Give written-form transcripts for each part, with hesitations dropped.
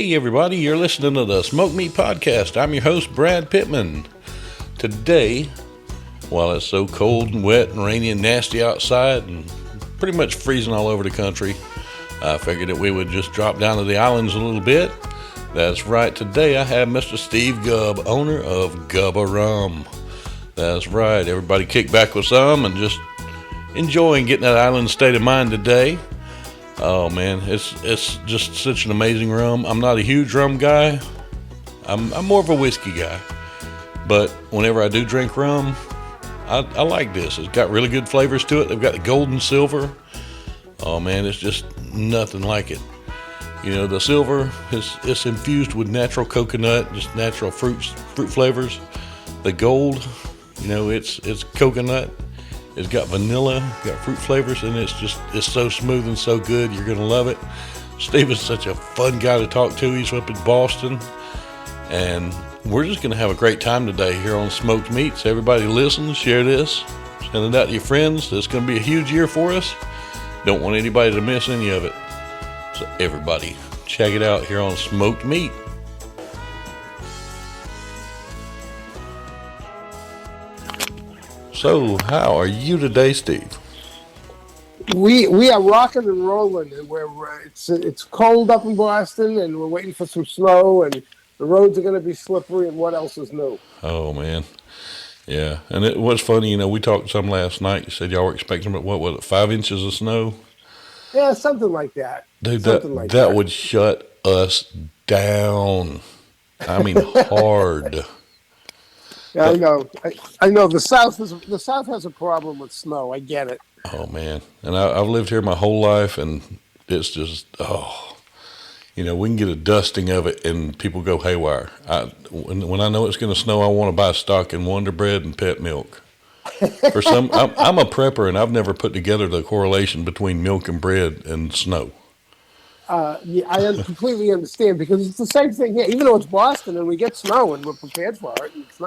Hey everybody, you're listening to the Smoke Meat Podcast. I'm your host, Brad Pittman. Today, while it's so cold and wet and rainy and nasty outside and pretty much freezing all over the country, I figured that we would just drop down to the islands a little bit. That's right, today I have Mr. Steve Gubb, owner of Gubba Rum. That's right, everybody kick back with some and just enjoying getting that island state of mind today. Oh man, it's just such an amazing rum. I'm not a huge rum guy. I'm more of a whiskey guy. But whenever I do drink rum, I like this. It's got really good flavors to it. They've got the gold and silver. Oh man, it's just nothing like it. You know, the silver it's infused with natural coconut, just natural fruit flavors. The gold, you know, it's coconut. It's got vanilla, got fruit flavors, and it's so smooth and so good. You're gonna love it. Steve is such a fun guy to talk to. He's up in Boston, and we're just gonna have a great time today here on Smoked Meats. Everybody listen, share this, send it out to your friends. It's gonna be a huge year for us. Don't want anybody to miss any of it. So everybody, check it out here on Smoked Meat. So, how are you today, Steve? We are rocking and rolling, and it's cold up in Boston, and we're waiting for some snow, and the roads are going to be slippery. And what else is new? Oh man, yeah. And it was funny, you know. We talked some last night. You said y'all were expecting, what was it, 5 inches of snow? Yeah, something like that. Dude, that would shut us down. I mean, hard. Yeah, I know. I know. The South has a problem with snow. I get it. Oh man, and I've lived here my whole life, and it's just you know, we can get a dusting of it, and people go haywire. When I know it's going to snow, I want to buy stock in Wonder Bread and Pet Milk. For some, I'm a prepper, and I've never put together the correlation between milk and bread and snow. Yeah, I completely understand, because it's the same thing here. Even though it's Boston and we get snow and we're prepared for it, it's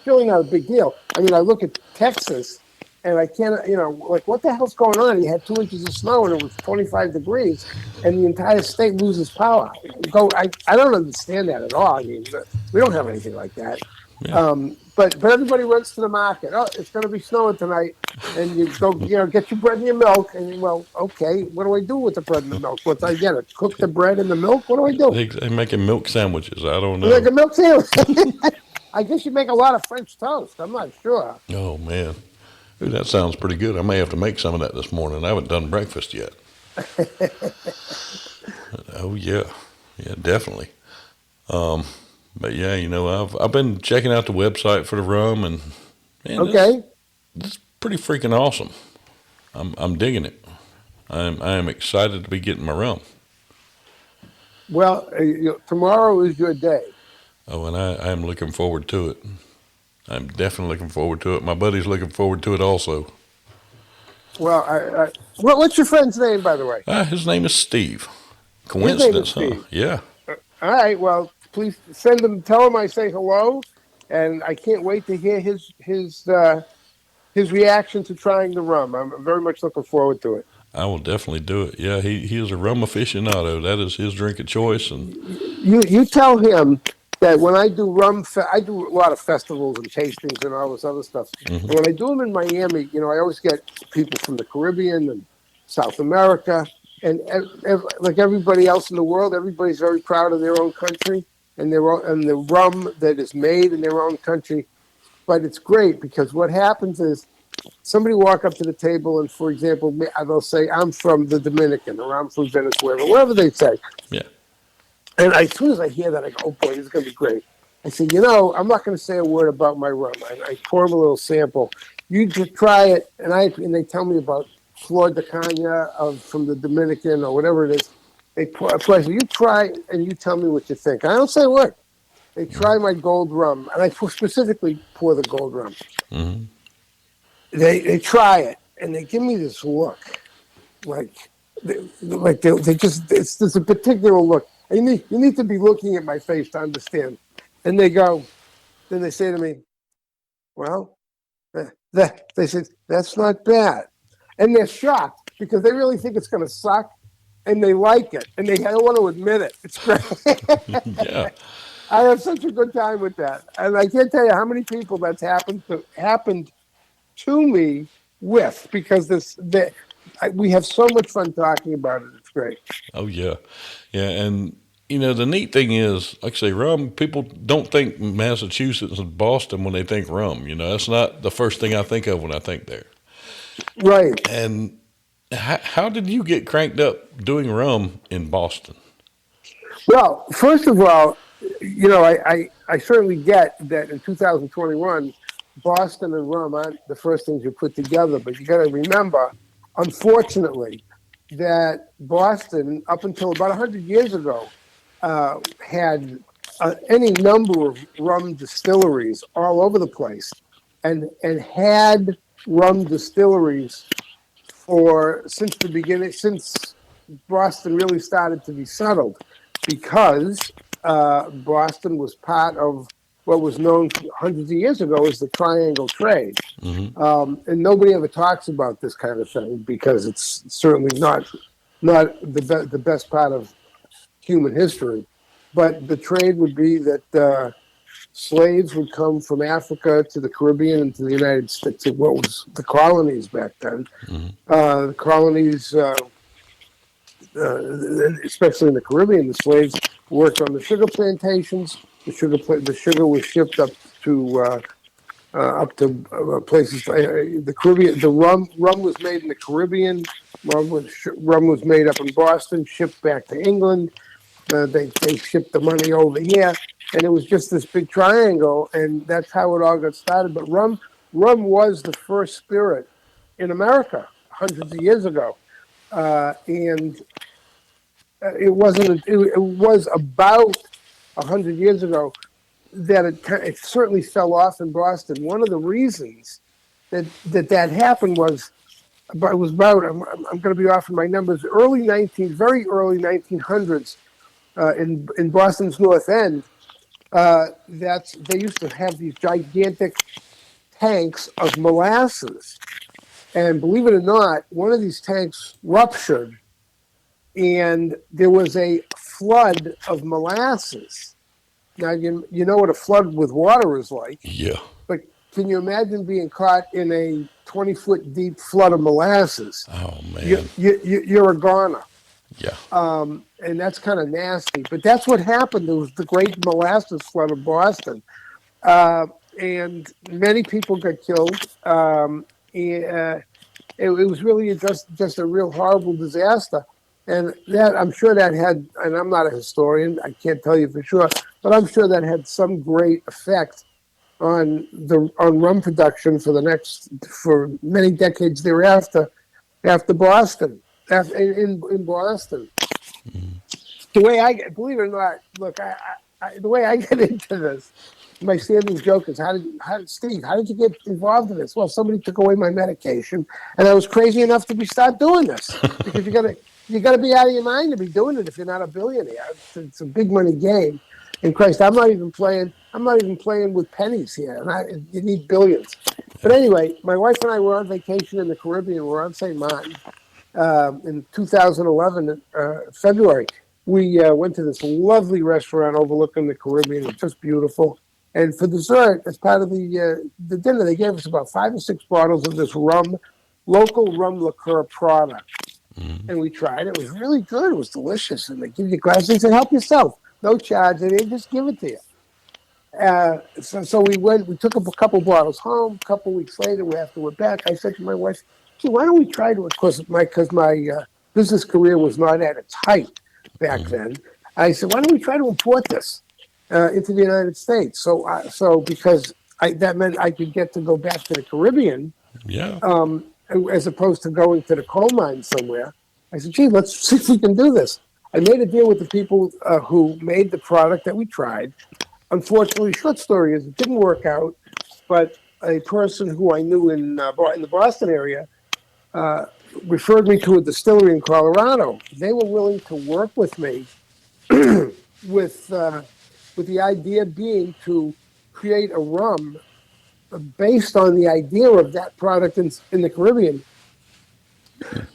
really not a big deal. I mean, I look at Texas and I can't, like, what the hell's going on? You had 2 inches of snow and it was 25 degrees and the entire state loses power. I don't understand that at all. I mean, we don't have anything like that. Yeah. But everybody runs to the market. Oh, it's going to be snowing tonight, and you go, get your bread and your milk. And well, okay, what do I do with the bread and the milk? What I get it? Cook the bread and the milk? What do I do? They're making milk sandwiches. I don't know. Like a milk sandwich. I guess you make a lot of French toast. I'm not sure. Oh man, dude, that sounds pretty good. I may have to make some of that this morning. I haven't done breakfast yet. Oh yeah, definitely. But yeah, I've been checking out the website for the rum, and man, okay, it's pretty freaking awesome. I'm digging it. I am excited to be getting my rum. Well, tomorrow is your day. Oh, and I am looking forward to it. I'm definitely looking forward to it. My buddy's looking forward to it also. Well, what's your friend's name, by the way? His name is Steve. Coincidence, Steve. Huh? Yeah. All right. Well, please tell him I say hello, and I can't wait to hear his reaction to trying the rum. I'm very much looking forward to it. I will definitely do it. Yeah, he is a rum aficionado. That is his drink of choice. And you tell him that when I do rum, I do a lot of festivals and tastings and all this other stuff. Mm-hmm. And when I do them in Miami, I always get people from the Caribbean and South America, and like everybody else in the world, everybody's very proud of their own country and the rum that is made in their own country. But it's great, because what happens is somebody walk up to the table and, for example, they'll say, I'm from the Dominican, or I'm from Venezuela, whatever they say. Yeah. And as soon as I hear that, I go, oh boy, this is going to be great. I say, I'm not going to say a word about my rum. I pour them a little sample. You just try it, and they tell me about Flor de Caña from the Dominican or whatever it is. They pour, so you try and you tell me what you think. I don't say a word. They try my gold rum, and I specifically pour the gold rum. Mm-hmm. They try it, and they give me this look, like they just, there's a particular look. You need to be looking at my face to understand. And then they say to me, well, they said, that's not bad. And they're shocked, because they really think it's going to suck. and they like it, and they don't want to admit it. It's great. Yeah. I have such a good time with that, and I can't tell you how many people that's happened to me with, because we have so much fun talking about it. It's great. Oh yeah, yeah, and the neat thing is, like I say, rum. People don't think Massachusetts and Boston when they think rum. That's not the first thing I think of when I think there. Right. And how did you get cranked up doing rum in Boston? Well, first of all, I certainly get that in 2021, Boston and rum aren't the first things you put together, but you got to remember, unfortunately, that Boston, up until about 100 years ago, had any number of rum distilleries all over the place, and had rum distilleries for since the beginning, since Boston really started to be settled, because Boston was part of what was known hundreds of years ago as the Triangle Trade. And nobody ever talks about this kind of thing because it's certainly not the best part of human history. But the trade would be that slaves would come from Africa to the Caribbean and to the United States, to what was the colonies back then. The colonies, especially in the Caribbean, the slaves worked on the sugar plantations. The sugar was shipped up to places. The Caribbean, the rum was made in the Caribbean. Rum was made up in Boston, shipped back to England. They shipped the money over here, and it was just this big triangle, and that's how it all got started. But rum was the first spirit in America hundreds of years ago, and it wasn't. It was about 100 years ago that it certainly fell off in Boston. One of the reasons that happened was, but it was about, I'm going to be off in my numbers, very early 1900s, in Boston's North End, that they used to have these gigantic tanks of molasses, and believe it or not, one of these tanks ruptured, and there was a flood of molasses. Now, you know what a flood with water is like. Yeah. But can you imagine being caught in a 20-foot deep flood of molasses? Oh man. You're a goner. Yeah. And that's kind of nasty. But that's what happened. There was the great molasses flood of Boston. And many people got killed. It was really just a real horrible disaster. And that, I'm sure that had, and I'm not a historian, I can't tell you for sure, but I'm sure that had some great effect on rum production for many decades thereafter, after Boston, in Boston. The way believe it or not, look, the way I get into this, my standing joke is, Steve, how did you get involved in this? Well, somebody took away my medication, and I was crazy enough to start doing this, because you got to be out of your mind to be doing it if you're not a billionaire. It's a big money game. And Christ, I'm not even playing with pennies here. And you need billions. But anyway, my wife and I were on vacation in the Caribbean. We're on St. Martin in 2011, February. We went to this lovely restaurant overlooking the Caribbean. It was just beautiful. And for dessert, as part of the dinner, they gave us about 5 or 6 bottles of this local rum liqueur product. And we tried it. It was really good. It was delicious. And they give you a glass. They said, help yourself. No charge. They just give it to you. So we took a couple bottles home. A couple weeks later, after we're back, I said to my wife, gee, why don't we try to, because my business career was not at its height back then. I said, why don't we try to import this into the United States? So because that meant I could get to go back to the Caribbean. Yeah. As opposed to going to the coal mine somewhere. I said, gee, let's see if we can do this. I made a deal with the people who made the product that we tried. Unfortunately, short story is it didn't work out, but a person who I knew in the Boston area referred me to a distillery in Colorado. They were willing to work with me with the idea being to create a rum based on the idea of that product in the Caribbean,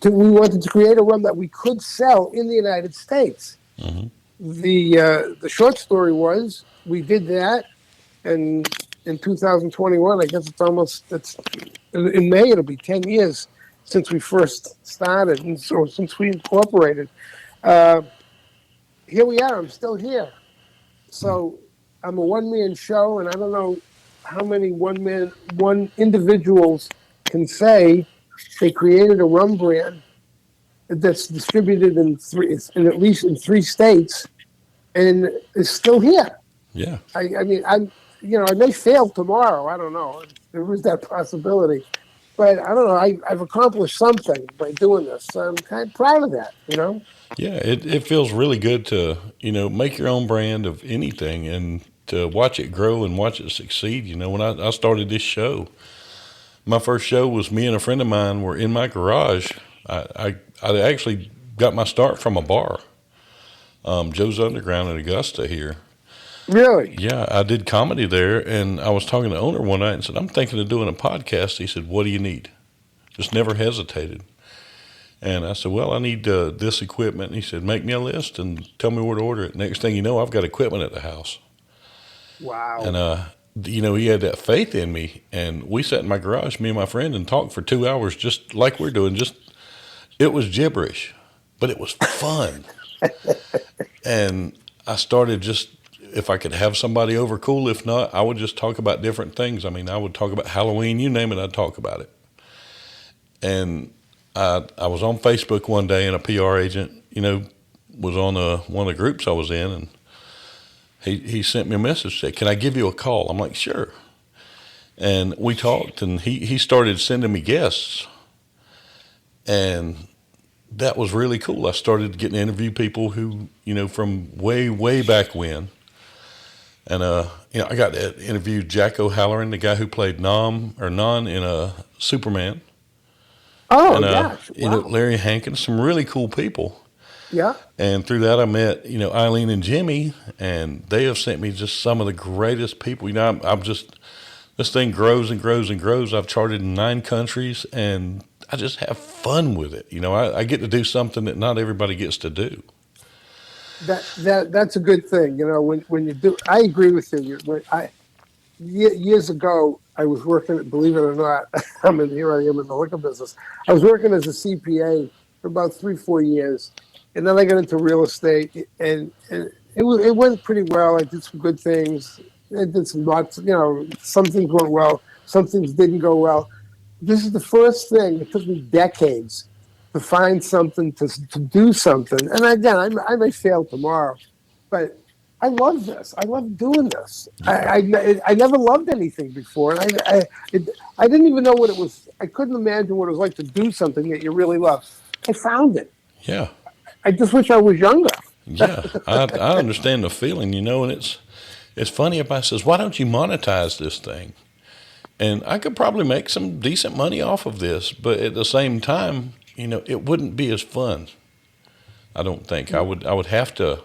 We wanted to create a rum that we could sell in the United States. Mm-hmm. The short story was we did that, and in 2021, I guess it's in May. It'll be 10 years since we first started, and so since we incorporated. Uh, Here we are. I'm still here. So I'm a one-man show, and I don't know how many one individuals can say they created a rum brand that's distributed in at least in 3 states, and is still here. Yeah. I mean, I may fail tomorrow. I don't know. There is that possibility, but I don't know. I've accomplished something by doing this. So I'm kind of proud of that. Yeah, it feels really good to, make your own brand of anything and to watch it grow and watch it succeed. When I started this show, my first show was me and a friend of mine were in my garage. I actually got my start from a bar, Joe's Underground in Augusta here. Really? Yeah, I did comedy there, and I was talking to the owner one night and said, I'm thinking of doing a podcast. He said, what do you need? Just never hesitated. And I said, well, I need this equipment. And he said, make me a list and tell me where to order it. Next thing you know, I've got equipment at the house. Wow. And, he had that faith in me. And we sat in my garage, me and my friend, and talked for 2 hours just like we're doing. It was gibberish, but it was fun. And I started if I could have somebody over, cool. If not, I would just talk about different things. I mean, I would talk about Halloween, you name it, I'd talk about it. And I was on Facebook one day, and a PR agent, was on one of the groups I was in, and he sent me a message, said, can I give you a call? I'm like, sure. And we talked, and he started sending me guests, and that was really cool. I started getting to interview people who, from way, way back when. And, I got to interview Jack O'Halloran, the guy who played Non in Superman. Oh, and, gosh. Wow. Larry Hankins, some really cool people. Yeah. And through that, I met, Eileen and Jimmy, and they have sent me just some of the greatest people. This thing grows and grows and grows. I've charted in 9 countries, and I just have fun with it. I get to do something that not everybody gets to do. That's a good thing. When you do, I agree with you. Years ago, I was working, believe it or not, here I am in the liquor business. I was working as a CPA for about 3-4 years. And then I got into real estate, and it went pretty well. I did some good things. I did some lots, some things went well, some things didn't go well. This is the first thing. It took me decades to find something, to do something. And again, I may fail tomorrow, but I love this. I love doing this. I never loved anything before, and I didn't even know what it was. I couldn't imagine what it was like to do something that you really love. I found it. Yeah. I just wish I was younger. Yeah, I understand the feeling, and it's funny. Everybody says, why don't you monetize this thing? And I could probably make some decent money off of this, but at the same time, it wouldn't be as fun. I don't think. I would have to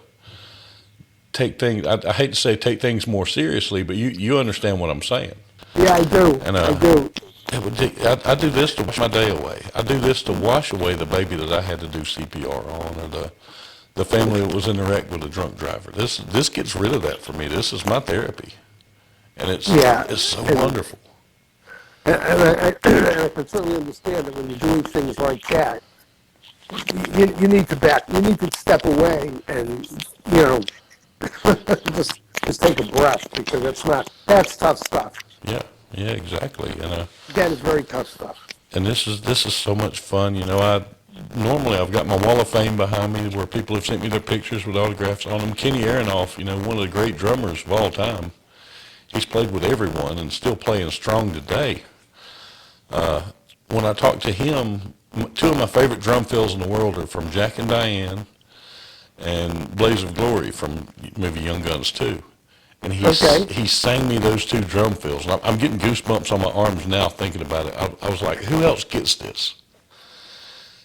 take things, I hate to say take things more seriously, but you understand what I'm saying. Yeah, I do. And I do. I do this to wash my day away. I do this to wash away the baby that I had to do CPR on, or the family that was in the wreck with a drunk driver. This gets rid of that for me. This is my therapy, and it's so wonderful. And I can certainly understand that when you're doing things like that, you need to step away and just take a breath, because that's tough stuff. Yeah, exactly. And that is very tough stuff. And this is so much fun. Normally I've got my wall of fame behind me where people have sent me their pictures with autographs on them. Kenny Aronoff, one of the great drummers of all time. He's played with everyone and still playing strong today. When I talk to him, 2 of my favorite drum fills in the world are from Jack and Diane and Blaze of Glory from movie Young Guns 2. And he sang me those 2 drum fills. And I'm getting goosebumps on my arms now thinking about it. I was like, who else gets this?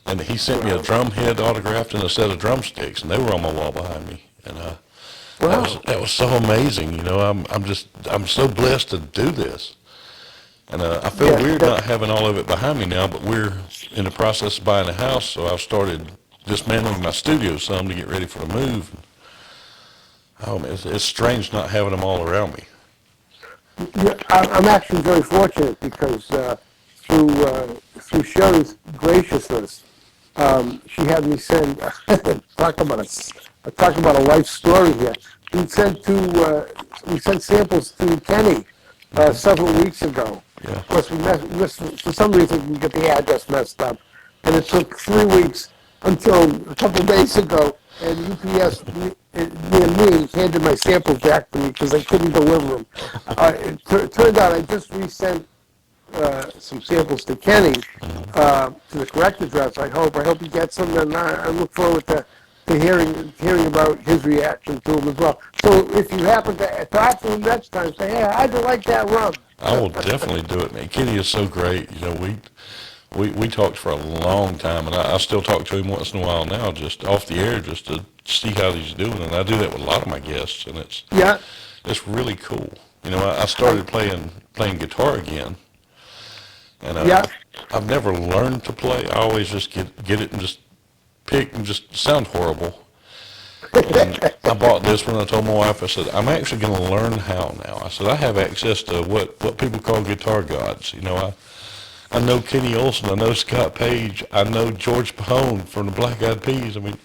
And he sent me a drum head autographed and a set of drumsticks, and they were on my wall behind me. And that was so amazing. I'm so blessed to do this. And I feel Yeah, weird not having all of it behind me now, but we're in the process of buying a house, so I've started dismantling my studio some to get ready for the move. Oh man, it's strange not having them all around me. yeah, I'm actually very fortunate because through Sherry's graciousness, she had me send talk about a life story here. We sent we sent samples to Kenny several weeks ago. Yeah. Of course, we for some reason we got the address messed up, and it took 3 weeks until a couple of days ago, and UPS near me handed my samples back to me because they couldn't deliver them. It turned out I just resent some samples to Kenny to the correct address. I hope. I hope he gets them, and I look forward to hearing about his reaction to them as well. So if you happen to talk to him next time, say, "Hey, how'd you like that rum?" I will definitely do it, man. Kenny is so great. You know, we talked for a long time, and I still talk to him once in a while now, just off the air, just to see how he's doing. And I do that with a lot of my guests, and Yeah, it's really cool. You know, I started playing guitar again, and yeah. I've never learned to play. I always just get it and just pick and just sound horrible. And I bought this one. I told my wife, I said, I'm actually going to learn how now. I said, I have access to what people call guitar gods. You know, I know Kenny Olson. I know Scott Page. I know George Pahone from the Black Eyed Peas. I mean,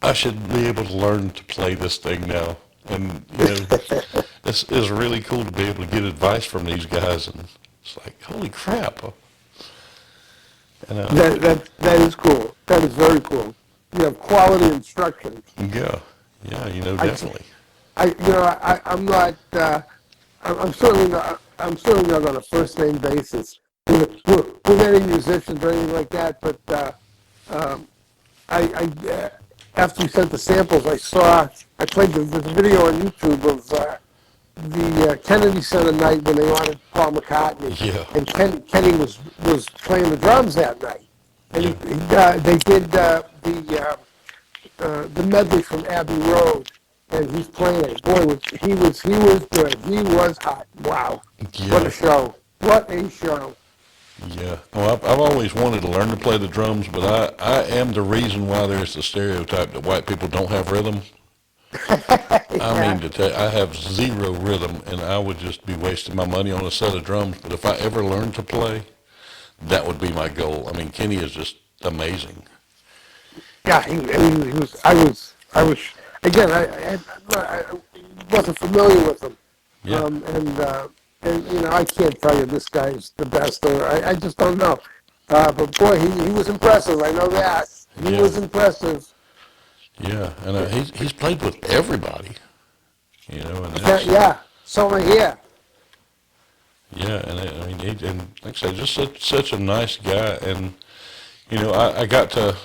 I should be able to learn to play this thing now. And, you know, it's really cool to be able to get advice from these guys. And it's like, holy crap. And, That is cool. That is very cool. You have quality instruction. yeah, you know, definitely. I'm not. I'm certainly not on a first name basis with any musicians or anything like that. But after you sent the samples, I played the video on YouTube of the Kennedy Center night when they honored Paul McCartney. Yeah. And Kenny was playing the drums that night. And they did the medley from Abbey Road, and he's playing it. Boy, he was good. He was hot. Wow. Yeah. What a show. What a show. Yeah. Well, I've always wanted to learn to play the drums, but I am the reason why there's the stereotype that white people don't have rhythm. I mean to tell you, I have zero rhythm, and I would just be wasting my money on a set of drums. But if I ever learned to play, that would be my goal. I mean, Kenny is just amazing. Yeah, he was. I was. Again, I wasn't familiar with him. Yeah. And you know, I can't tell you this guy's the best, or I just don't know. But boy, he was impressive. I know that. He was impressive. Yeah, and he's played with everybody, you know, and So I hear. Yeah, and I mean, and like I say, just such a nice guy, and you know, I got to,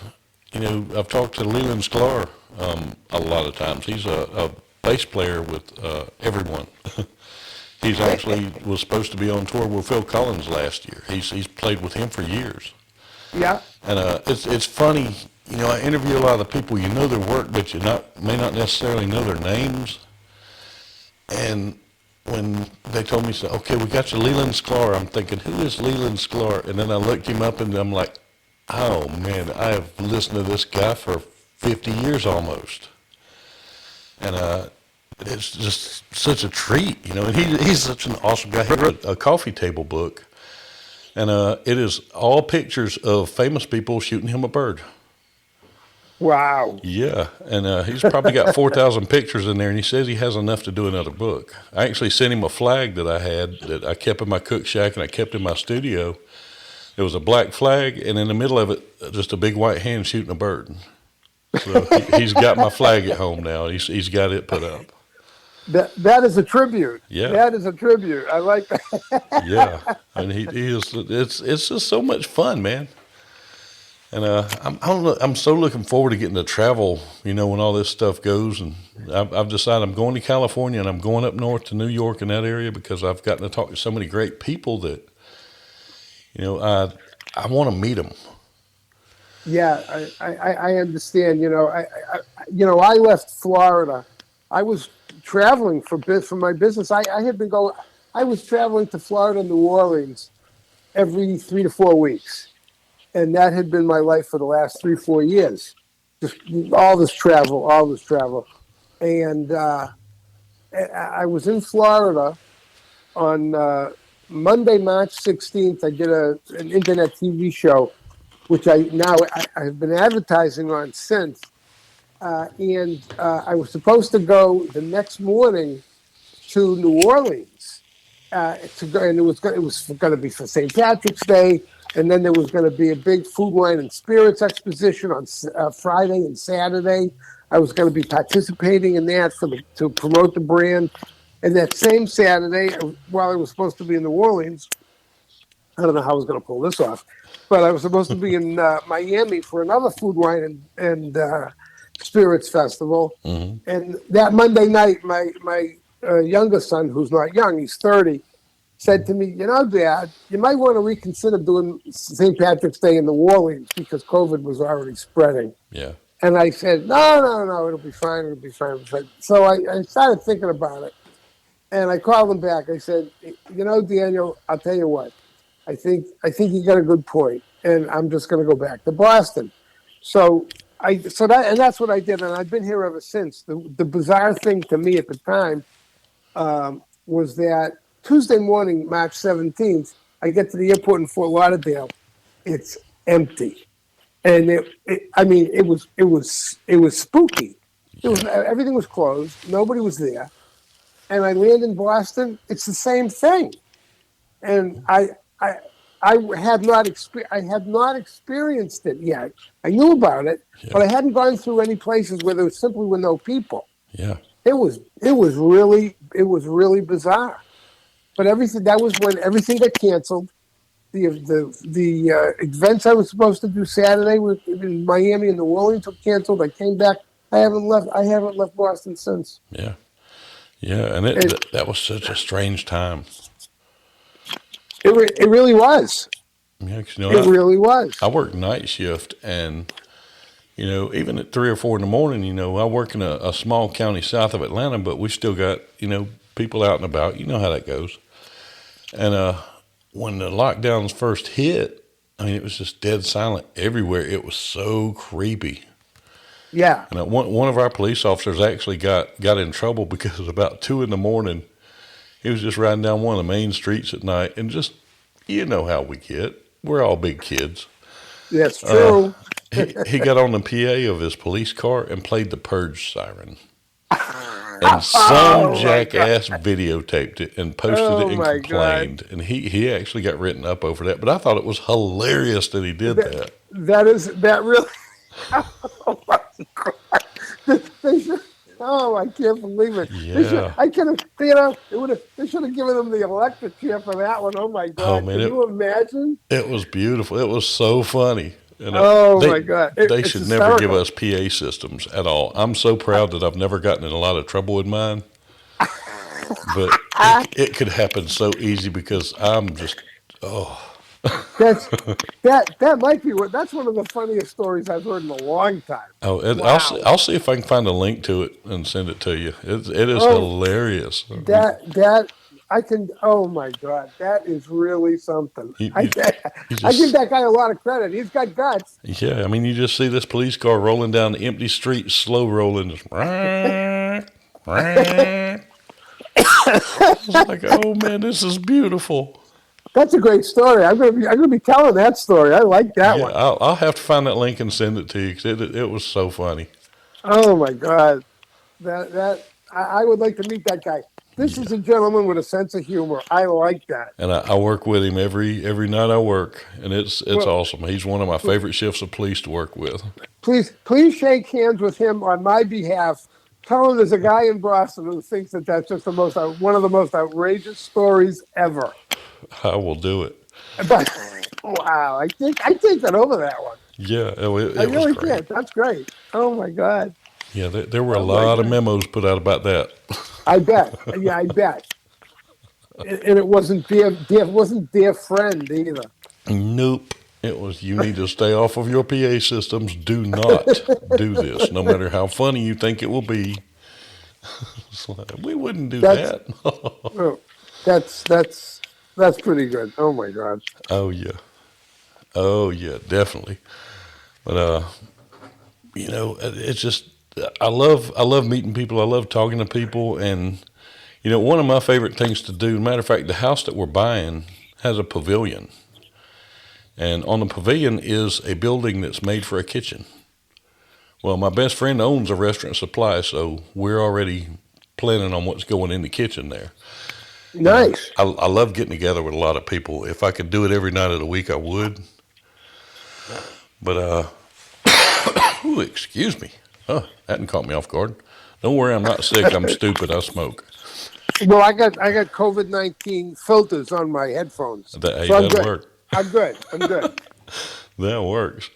you know, I've talked to Leland Sklar a lot of times. He's a bass player with everyone. He's actually was supposed to be on tour with Phil Collins last year. He's played with him for years. Yeah. And it's funny, you know, I interview a lot of people. You know their work, but you may not necessarily know their names. And when they told me, so, okay, we got you Leland Sklar, I'm thinking, who is Leland Sklar? And then I looked him up, and I'm like, oh man, I have listened to this guy for 50 years almost. And it's just such a treat, you know. And he's such an awesome guy. He wrote a coffee table book, and it is all pictures of famous people shooting him a bird. Wow. Yeah, and he's probably got 4,000 pictures in there, and he says he has enough to do another book. I actually sent him a flag that I had that I kept in my cook shack and I kept in my studio. It was a black flag, and in the middle of it, just a big white hand shooting a bird. So he's got my flag at home now. He's got it put up. That is a tribute. Yeah. That is a tribute. I like that. Yeah, and he is. It's just so much fun, man. And I'm so looking forward to getting to travel. You know, when all this stuff goes, and I've decided I'm going to California and I'm going up north to New York in that area because I've gotten to talk to so many great people that, you know, I want to meet them. Yeah, I understand. You know, I left Florida. I was traveling for my business. I had been going. I was traveling to Florida and New Orleans every 3 to 4 weeks, and that had been my life for the last 3, 4 years. Just all this travel, and I was in Florida on Monday, March 16th. I did an internet TV show, which I've been advertising on since. And I was supposed to go the next morning to New Orleans to go, and it was going to be for St. Patrick's Day, and then there was going to be a big food, wine, and spirits exposition on Friday and Saturday. I was going to be participating in that to promote the brand. And that same Saturday, while I was supposed to be in New Orleans, I don't know how I was going to pull this off, but I was supposed to be in Miami for another food, wine, and spirits festival. Mm-hmm. And that Monday night, my youngest son, who's not young, he's 30, said to me, Dad, you might want to reconsider doing St. Patrick's Day in New Orleans because COVID was already spreading. Yeah. And I said, no, it'll be fine. It'll be fine. So I started thinking about it. And I called him back. I said, Daniel, I'll tell you what. I think you got a good point, and I'm just going to go back to Boston. That's what I did, and I've been here ever since. The bizarre thing to me at the time was that Tuesday morning, March 17th, I get to the airport in Fort Lauderdale. It's empty, and it was spooky. Everything was closed. Nobody was there. And I land in Boston, it's the same thing. And I had not experienced it yet. I knew about it, but I hadn't gone through any places where there simply were no people. Yeah. It was really bizarre. But that was when everything got canceled. The events I was supposed to do Saturday in Miami and New Orleans were canceled. I came back. I haven't left Boston since. Yeah. Yeah, and that was such a strange time. It really was. Yeah, 'cause, it really was. I worked night shift, and even at 3 or 4 in the morning, I work in a small county south of Atlanta, but we still got people out and about. You know how that goes. And when the lockdowns first hit, it was just dead silent everywhere. It was so creepy. Yeah. And one of our police officers actually got in trouble because about 2 in the morning, he was just riding down one of the main streets at night, and just, how we get. We're all big kids. That's true. He got on the PA of his police car and played the purge siren. And some jackass videotaped it and posted it and complained. God. And he actually got written up over that. But I thought it was hilarious that he did that. That really... Oh my God! I can't believe it. Yeah. They should have given them the electric chair for that one. Oh my God! Oh, man, Can you imagine? It was beautiful. It was so funny. And my God! They should never give us PA systems at all. I'm so proud that I've never gotten in a lot of trouble with mine. But it could happen so easy because I'm just That might be that's one of the funniest stories I've heard in a long time. Oh, wow. I'll see if I can find a link to it and send it to you. It is hilarious. That I can. Oh my God, that is really something. I give that guy a lot of credit. He's got guts. Yeah, you just see this police car rolling down the empty street, slow rolling. Just, it's like, oh man, this is beautiful. That's a great story. I'm gonna be telling that story. I like that one. I'll have to find that link and send it to you because it was so funny. Oh my God, I would like to meet that guy. This is a gentleman with a sense of humor. I like that. And I work with him every night I work, and it's awesome. He's one of my favorite shifts of police to work with. Please shake hands with him on my behalf. Tell him there's a guy in Boston who thinks that's just one of the most outrageous stories ever. I will do it. But wow, I think that over that one. Yeah, it I really was great. did. That's great. Oh my God. Yeah, there were a lot of memos put out about that. I bet. Yeah, I bet. And it wasn't dear friend either. Nope. It was, you need to stay off of your PA systems. Do not do this, no matter how funny you think it will be. We wouldn't do that. That's pretty good. Oh my God. Oh yeah, oh yeah, definitely. But it's just I love meeting people. I love talking to people, and one of my favorite things to do. Matter of fact, the house that we're buying has a pavilion, and on the pavilion is a building that's made for a kitchen. Well, my best friend owns a restaurant supply, so we're already planning on what's going in the kitchen there. And Nice. I love getting together with a lot of people. If I could do it every night of the week, I would. But ooh, excuse me. Oh, that didn't caught me off guard. Don't worry, I'm not sick. I'm stupid. I smoke. Well, I got COVID-19 filters on my headphones, Hey, so I'm that'll good. work. I'm good. I'm good. That works.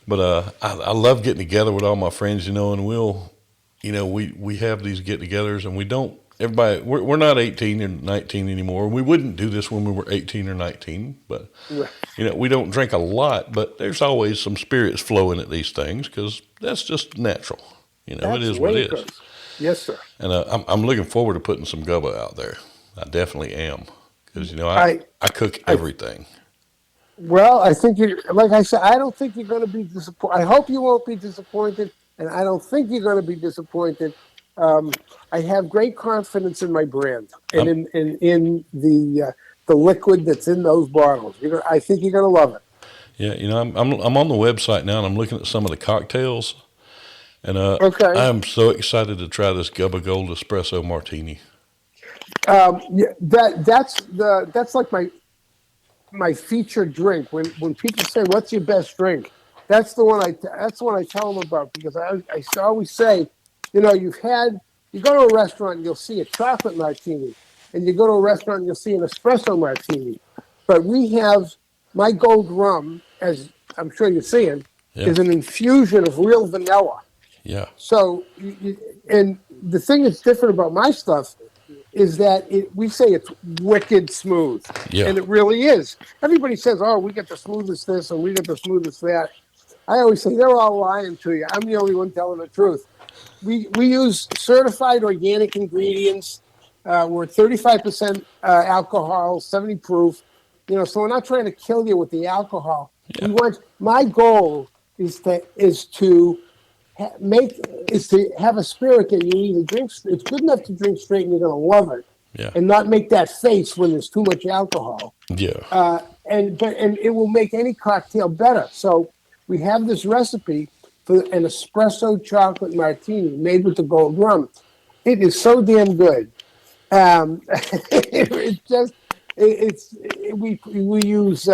But I love getting together with all my friends, and we have these get-togethers, and we don't. Everybody, we're not 18 or 19 anymore. We wouldn't do this when we were 18 or 19, but we don't drink a lot. But there's always some spirits flowing at these things because that's just natural. It That's is the what way it it is. goes. Yes, sir. And I'm looking forward to putting some Gubba out there. I definitely am because I, I cook I everything. Well, I think like I said, I don't think you're going to be disappointed. I hope you won't be disappointed, and I don't think you're going to be disappointed. I have great confidence in my brand and I'm, in the liquid that's in those bottles. I think you're going to love it. yeah, I'm on the website now and I'm looking at some of the cocktails, and Okay. I'm so excited to try this Gubba Gold Espresso Martini. Yeah, that's like my featured drink. When people say, "What's your best drink?" That's the one I tell them about, because I always say, you go to a restaurant and you'll see a chocolate martini, and you go to a restaurant and you'll see an espresso martini, but we have my gold rum, as I'm sure you're seeing, Yeah, is an infusion of real vanilla. yeah, So, and the thing that's different about my stuff is that we say it's wicked smooth, yeah, and it really is. Everybody says, "Oh, we get the smoothest this and we get the smoothest that." I always say they're all lying to you. I'm the only one telling the truth. We use certified organic ingredients. We're 35% alcohol, 70 proof. So we're not trying to kill you with the alcohol. yeah, My goal is to have a spirit that you either drink. It's good enough to drink straight, and you're going to love it, yeah, and not make that face when there's too much alcohol. yeah, And it will make any cocktail better. So we have this recipe for an espresso chocolate martini made with the gold rum. It is so damn good. We use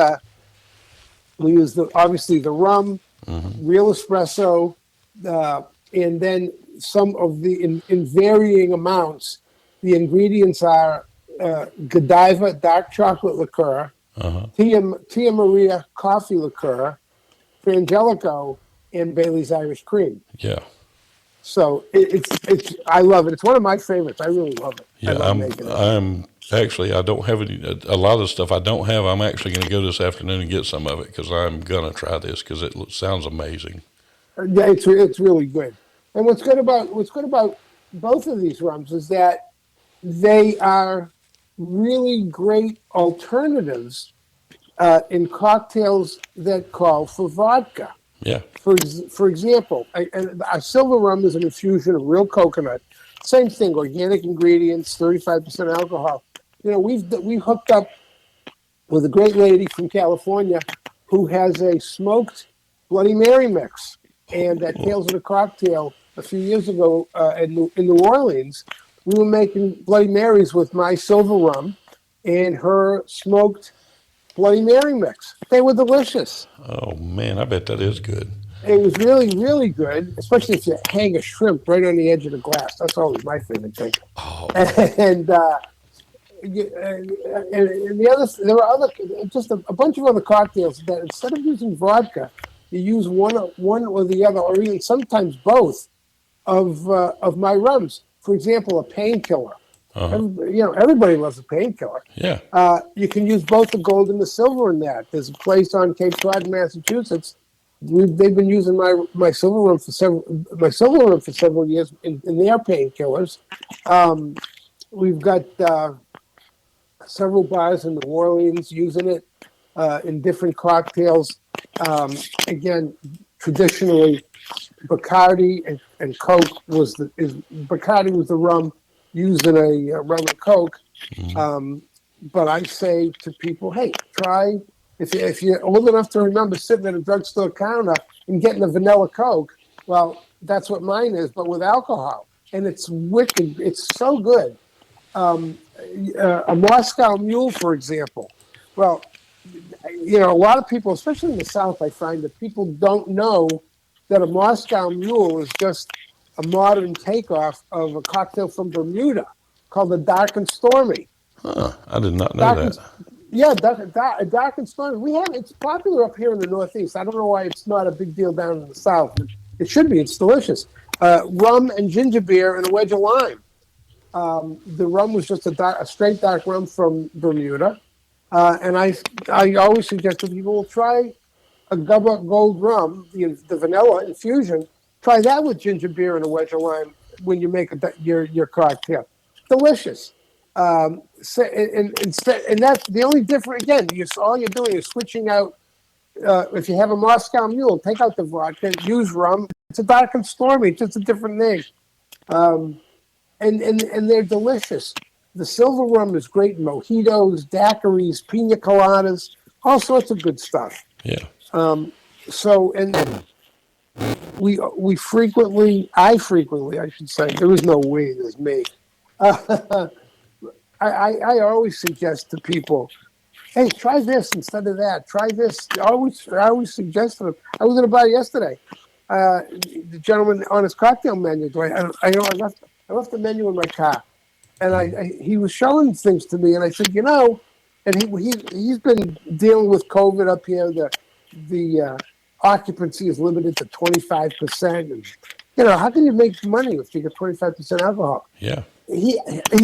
obviously the rum, real espresso, and then some of in varying amounts. The ingredients are Godiva dark chocolate liqueur, Tia Maria coffee liqueur, Frangelico, and Bailey's Irish cream. yeah, So it's I love it. It's one of my favorites. I really love it. I yeah. love making it. I'm actually, I don't have a lot of the stuff I don't have. I'm actually going to go this afternoon and get some of it because I'm going to try this because it sounds amazing. Yeah, it's really good. And what's good about both of these rums is that they are really great alternatives in cocktails that call for vodka. Yeah, For example, a silver rum is an infusion of real coconut. Same thing, organic ingredients, 35% alcohol. We hooked up with a great lady from California who has a smoked Bloody Mary mix, and that Tales of the Cocktail a few years ago in New Orleans, we were making Bloody Marys with my silver rum and her smoked Bloody Mary mix. They were delicious. oh man, I bet that is good. It was really, really good, especially if you hang a shrimp right on the edge of the glass. That's always my favorite thing. Oh, And the others, there were just a bunch of other cocktails that instead of using vodka, you use one or the other, or even sometimes both of my rums. For example, a painkiller. Everybody loves a painkiller. yeah, You can use both the gold and the silver in that. There's a place on Cape Cod, Massachusetts. They've been using my silver rum for several years in their painkillers. We've got several bars in New Orleans using it in different cocktails. Again, traditionally, Bacardi and Coke Bacardi was the rum used in a rum and Coke. But I say to people, hey, try if you're old enough to remember sitting at a drugstore counter and getting a vanilla Coke. Well, that's what mine is, but with alcohol, and it's wicked. It's so good. A Moscow Mule, for example. Well, a lot of people, especially in the South, I find that people don't know that a Moscow Mule is just a modern takeoff of a cocktail from Bermuda called the Dark and Stormy. Huh, I did not know that. Dark and Stormy. It's popular up here in the Northeast. I don't know why it's not a big deal down in the South. It should be. It's delicious. Rum and ginger beer and a wedge of lime. The rum was just a straight dark rum from Bermuda. And I always suggest to people, well, try a Gubba Gold rum, the vanilla infusion. Try that with ginger beer and a wedge of lime when you make your cocktail. Delicious. And that's the only difference. Again, all you're doing is switching out. If you have a Moscow Mule, take out the vodka, use rum. It's a Dark and Stormy, it's just a different name. And they're delicious. The silver rum is great in mojitos, daiquiris, pina coladas, all sorts of good stuff. Yeah. I frequently, I should say, there is no we, there's me. I always suggest to people, hey, try this instead of that. Try this. I always suggest to them. I was in a bar yesterday. The gentleman on his cocktail menu, I left the menu in my car, and he was showing things to me, and I said, and he's been dealing with COVID up here. The occupancy is limited to 25%, and how can you make money if you get 25% alcohol? Yeah. He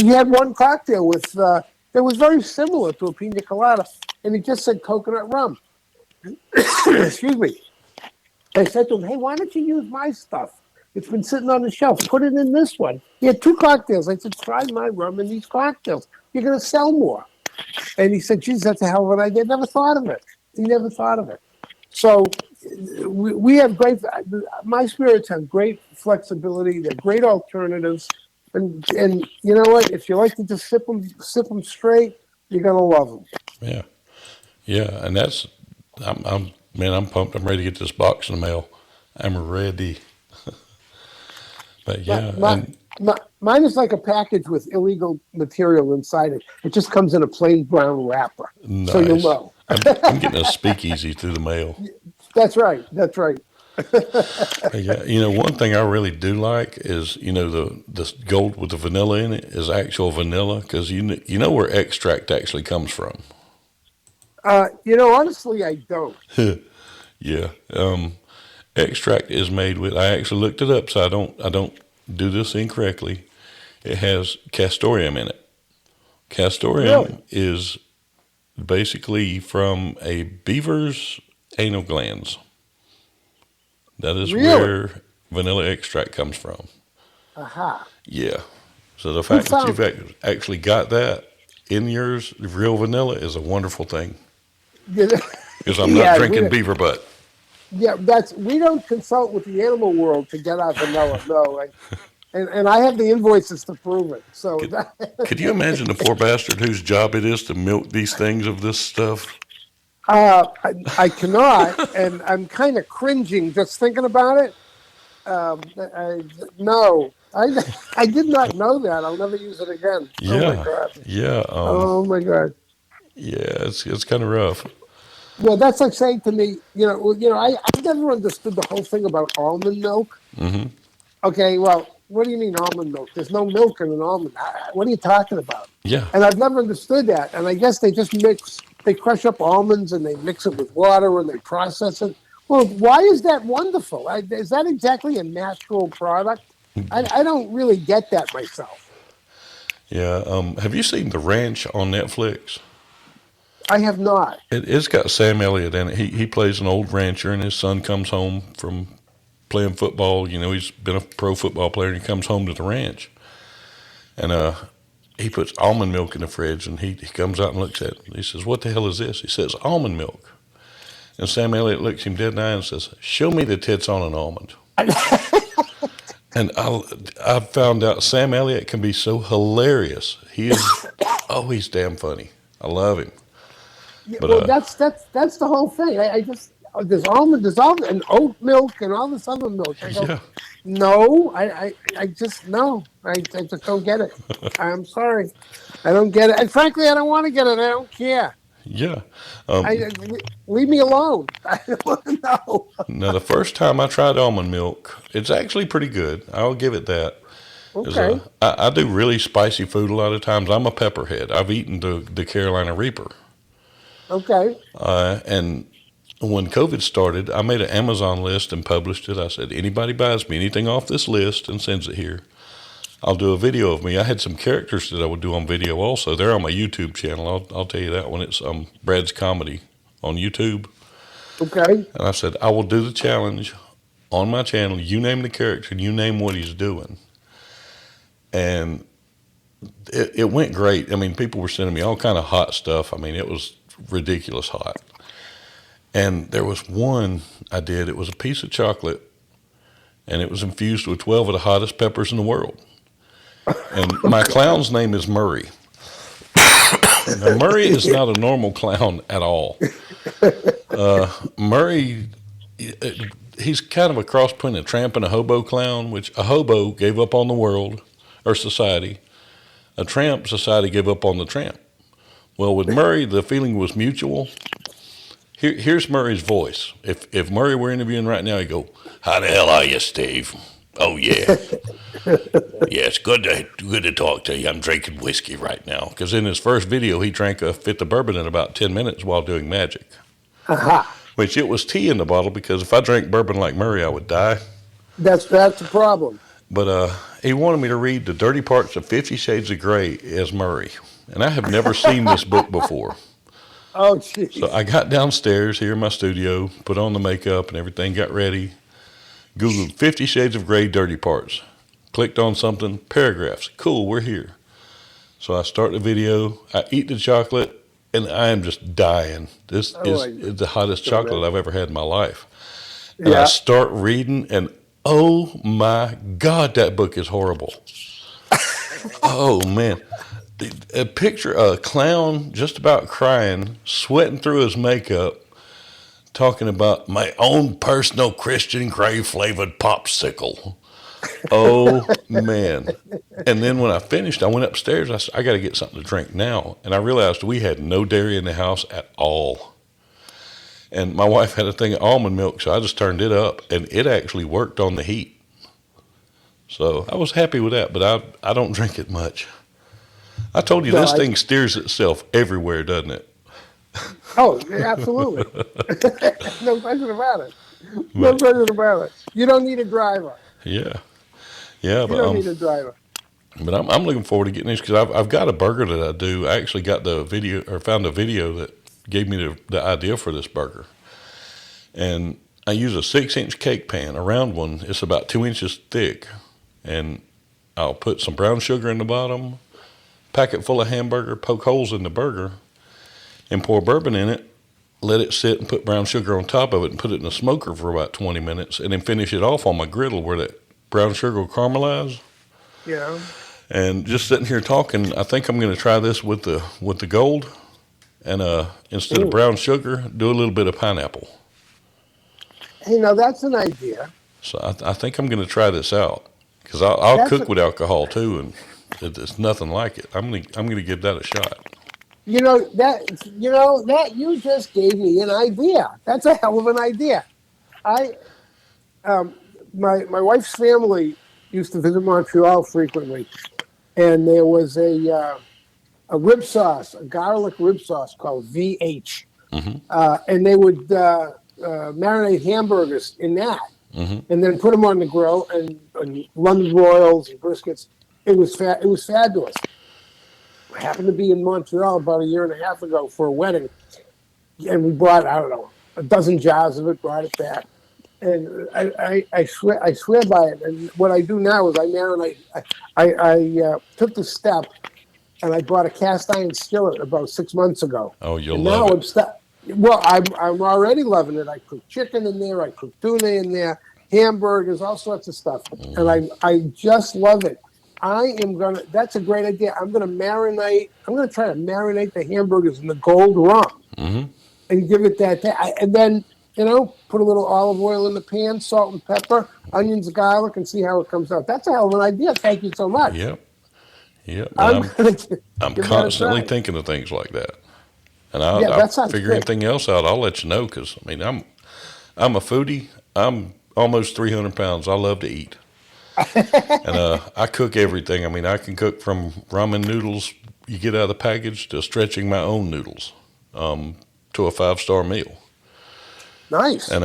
had one cocktail with that was very similar to a pina colada, and he just said coconut rum. Excuse me. I said to him, hey, why don't you use my stuff? It's been sitting on the shelf. Put it in this one. He had 2 cocktails. I said, try my rum in these cocktails. You're going to sell more. And he said, geez, that's a hell of an idea. Never thought of it. He never thought of it. So we have my spirits have great flexibility. They're great alternatives. And you know what? If you like to just sip them straight, you're going to love them. Yeah. Yeah. And I'm pumped. I'm ready to get this box in the mail. I'm ready. But yeah. Mine is like a package with illegal material inside it. It just comes in a plain brown wrapper. Nice. So you'll know. I'm getting a speakeasy through the mail. That's right. Yeah, one thing I really do like is, the gold with the vanilla in it is actual vanilla, because you know where extract actually comes from. Honestly, I don't. Yeah. Extract is made with, I actually looked it up, so I don't do this incorrectly. It has castoreum in it. Castoreum Really? is basically from a beaver's anal glands. That is where vanilla extract comes from. Aha. Yeah. So the fact that you've actually got that in yours, real vanilla, is a wonderful thing. Because I'm not drinking beaver butt. Yeah, we don't consult with the animal world to get our vanilla. No, and I have the invoices to prove it. So could you imagine the poor bastard whose job it is to milk these things of this stuff? I cannot, and I'm kind of cringing just thinking about it. No, I did not know that. I'll never use it again. Yeah. Oh my God. Yeah. Oh my God. Yeah, it's kind of rough. Well, that's like saying to me, I've never understood the whole thing about almond milk. Mm-hmm. Okay, well, what do you mean almond milk? There's no milk in an almond. What are you talking about? Yeah. And I've never understood that. And I guess they just they crush up almonds and they mix it with water and they process it. Well, why is that wonderful? Is that exactly a natural product? I don't really get that myself. Yeah. Have you seen The Ranch on Netflix? I have not. It's got Sam Elliott in it. He plays an old rancher, and his son comes home from playing football. He's been a pro football player, and he comes home to the ranch. And he puts almond milk in the fridge, and he comes out and looks at it. He says, "What the hell is this?" He says, "Almond milk." And Sam Elliott looks him dead in the eye and says, "Show me the tits on an almond." And I found out Sam Elliott can be so hilarious. He is, oh, he's damn funny. I love him. Yeah, But well, that's the whole thing. I just there's almond, and oat milk and all this other milk. I go, yeah, no, I just no, I just don't get it. I'm sorry, I don't get it. And frankly, I don't want to get it. I don't care. yeah. I leave me alone. I don't want to know. Now, the first time I tried almond milk, it's actually pretty good. I'll give it that. 'Cause, Okay, I do really spicy food a lot of times. I'm a pepperhead. I've eaten the Carolina Reaper. okay. And when COVID started, I made an Amazon list and published it. I said, anybody buys me anything off this list and sends it here, I'll do a video of me. I had some characters that I would do on video also. They're on my YouTube channel. I'll tell you that one. It's Brad's Comedy on YouTube. Okay. And I said, I will do the challenge on my channel. You name the character and you name what he's doing. And it went great. I mean, people were sending me all kind of hot stuff. I mean, it was ridiculous hot. And there was one I did. It was a piece of chocolate, and it was infused with 12 of the hottest peppers in the world. And my clown's name is Murray. Now, Murray is not a normal clown at all. Murray, he's kind of a cross between a tramp and a hobo clown, which a hobo gave up on the world or society. A tramp, society gave up on the tramp. Well, with Murray, the feeling was mutual. Here's Murray's voice. If Murray were interviewing right now, he'd go, "How the hell are you, Steve? Oh, yeah. Yeah, it's good to talk to you. I'm drinking whiskey right now." Because in his first video, he drank a fifth of bourbon in about 10 minutes while doing magic. Aha. Which it was tea in the bottle, because if I drank bourbon like Murray, I would die. That's the problem. But he wanted me to read the dirty parts of 50 Shades of Grey as Murray. And I have never seen this book before. Oh, jeez. So I got downstairs here in my studio, put on the makeup and everything, got ready, Googled 50 Shades of Grey dirty parts, clicked on something, paragraphs. Cool, we're here. So I start the video, I eat the chocolate, and I am just dying. This is the hottest chocolate I've ever had in my life. And I start reading, and oh my God, that book is horrible. Oh, man. A picture of a clown just about crying, sweating through his makeup, talking about my own personal Christian Grey flavored popsicle. Oh, man. And then when I finished, I went upstairs. I said, I got to get something to drink now. And I realized we had no dairy in the house at all. And my wife had a thing of almond milk, so I just turned it up, and it actually worked on the heat. So I was happy with that, but I don't drink it much. I told you, this thing steers itself everywhere, doesn't it? Oh, absolutely. No question about it. No question about it. You don't need a driver. Yeah. You don't need a driver. But I'm looking forward to getting this, because I've got a burger that I do. I actually got the video, or found a video that gave me the idea for this burger. And I use a 6-inch cake pan, a round one. It's about 2 inches thick. And I'll put some brown sugar in the bottom, packet full of hamburger, poke holes in the burger, and pour bourbon in it, let it sit and put brown sugar on top of it and put it in the smoker for about 20 minutes, and then finish it off on my griddle where that brown sugar will caramelize. Yeah. And just sitting here talking, I think I'm going to try this with the gold, and instead of brown sugar, do a little bit of pineapple. Hey, now that's an idea. So I think I'm going to try this out, because I'll cook with alcohol too, and it's nothing like it. I'm going to give that a shot. You know that you just gave me an idea. That's a hell of an idea. My wife's family used to visit Montreal frequently, and there was a rib sauce, a garlic rib sauce called VH, and they would marinate hamburgers in that, and then put them on the grill and London Royals and briskets. It was fabulous. I happened to be in Montreal about a year and a half ago for a wedding, and we bought, I don't know, a dozen jars of it, brought it back. And I swear by it. And what I do now is I marinate. I took the step and I bought a cast iron skillet about 6 months ago. Oh, you'll And love now it. well, I'm already loving it. I cook chicken in there, I cook tuna in there, hamburgers, all sorts of stuff, and I just love it. That's a great idea. I'm gonna try to marinate the hamburgers in the gold rum and give it that. And then, put a little olive oil in the pan, salt and pepper, onions, garlic, and see how it comes out. That's a hell of an idea. Thank you so much. Yep. Yep. And I'm I'm gonna I'm give that a constantly try. thinking of things like that. And Yeah, I'll that sounds figure good. anything else out. I'll let you know because I mean I'm a foodie. I'm almost 300 pounds. I love to eat, and I cook everything. I mean I can cook from ramen noodles you get out of the package to stretching my own noodles to a 5-star meal. Nice. And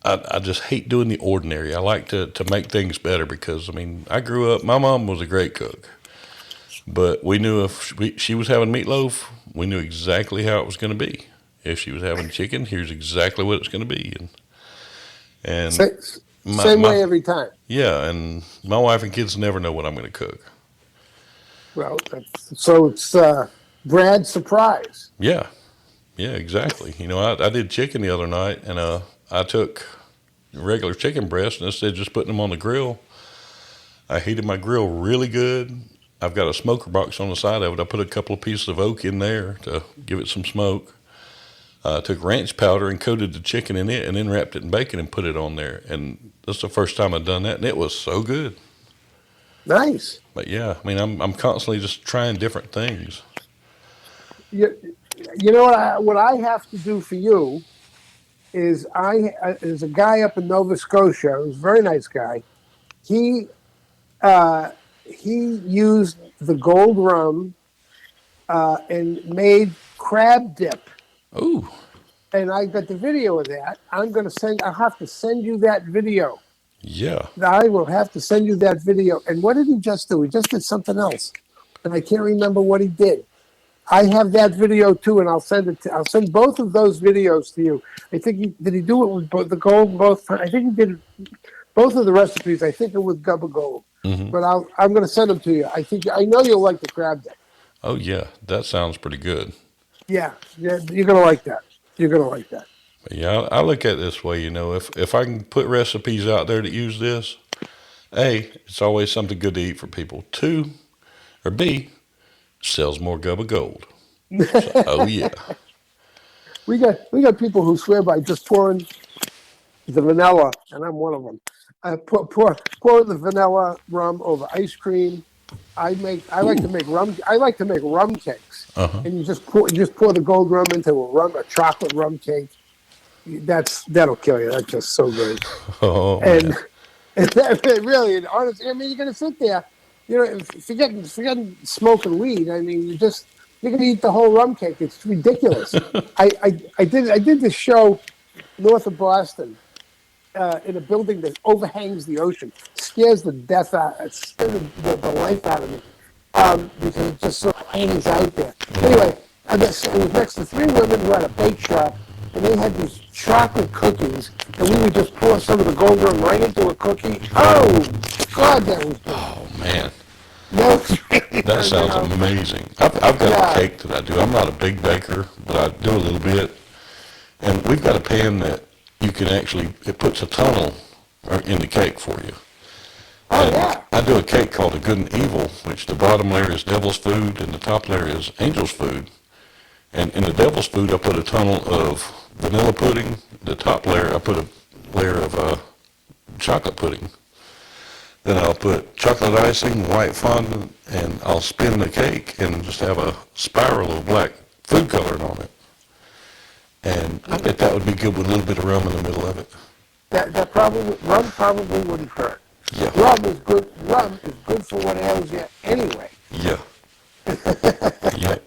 I just hate doing the ordinary. I like to make things better because I mean I grew up. My mom was a great cook. But we knew if she was having meatloaf, we knew exactly how it was going to be. If she was having chicken, here's exactly what it's going to be. And Sa- my, Same my way every time. yeah, and my wife and kids never know what I'm going to cook. Well, it's Brad's surprise. Yeah, yeah, exactly. You know, I did chicken the other night, and I took regular chicken breast, and instead of just putting them on the grill, I heated my grill really good. I've got a smoker box on the side of it. I put a couple of pieces of oak in there to give it some smoke. Took ranch powder and coated the chicken in it, and then wrapped it in bacon and put it on there. And that's the first time I'd done that, and it was so good. Nice. But yeah, I mean, I'm constantly just trying different things. You, you know what I have to do for you is there's a guy up in Nova Scotia who's a very nice guy. He uh, he used the gold rum and made crab dip. Ooh, And I got the video of that. I'll have to send you that video. yeah. I will have to send you that video. And what did he just do? He just did something else. And I can't remember what he did. I have that video too, and I'll send both of those videos to you. I think did he do it with both the gold both? I think he did both of the recipes. I think it was Gubba Gold. But I'm going to send them to you. I know you'll like the crab dip. Oh yeah, that sounds pretty good. Yeah, you're going to like that. You're going to like that. But yeah, I look at it this way. You know, if I can put recipes out there that use this, A, it's always something good to eat for people. Two, or B, sells more Gubba Gold. So, oh yeah. We got people who swear by just pouring the vanilla, and I'm one of them. Pour the vanilla rum over ice cream. I like to make rum. I like to make rum cakes, and you just pour the gold rum into a chocolate rum cake. That'll kill you. That's just so good. Oh And, man. really, and honestly, I mean, you're gonna sit there, forgetting smoking weed. I mean, you're gonna eat the whole rum cake. It's ridiculous. I did this show north of Boston in a building that overhangs the ocean. Scares the the life out of me because it just sort of hangs out there. Anyway, it was next to three women who had a bake shop, and they had these chocolate cookies, and we would just pour some of the gold rum right into a cookie. Oh, God, that was good. Oh man. No, That sounds amazing. I've got a cake that I do. I'm not a big baker, but I do a little bit. And we've got a pan that you can it puts a tunnel in the cake for you. Oh, And yeah. I do a cake called a Good and Evil, which the bottom layer is devil's food and the top layer is angel's food. And in the devil's food, I put a tunnel of vanilla pudding. The top layer, I put a layer of chocolate pudding. Then I'll put chocolate icing, white fondant, and I'll spin the cake and just have a spiral of black food coloring on it. And I bet that would be good with a little bit of rum in the middle of it. Rum probably wouldn't hurt. Yeah. Rum is good. Rum is good for what ails you anyway. Yeah. Yeah.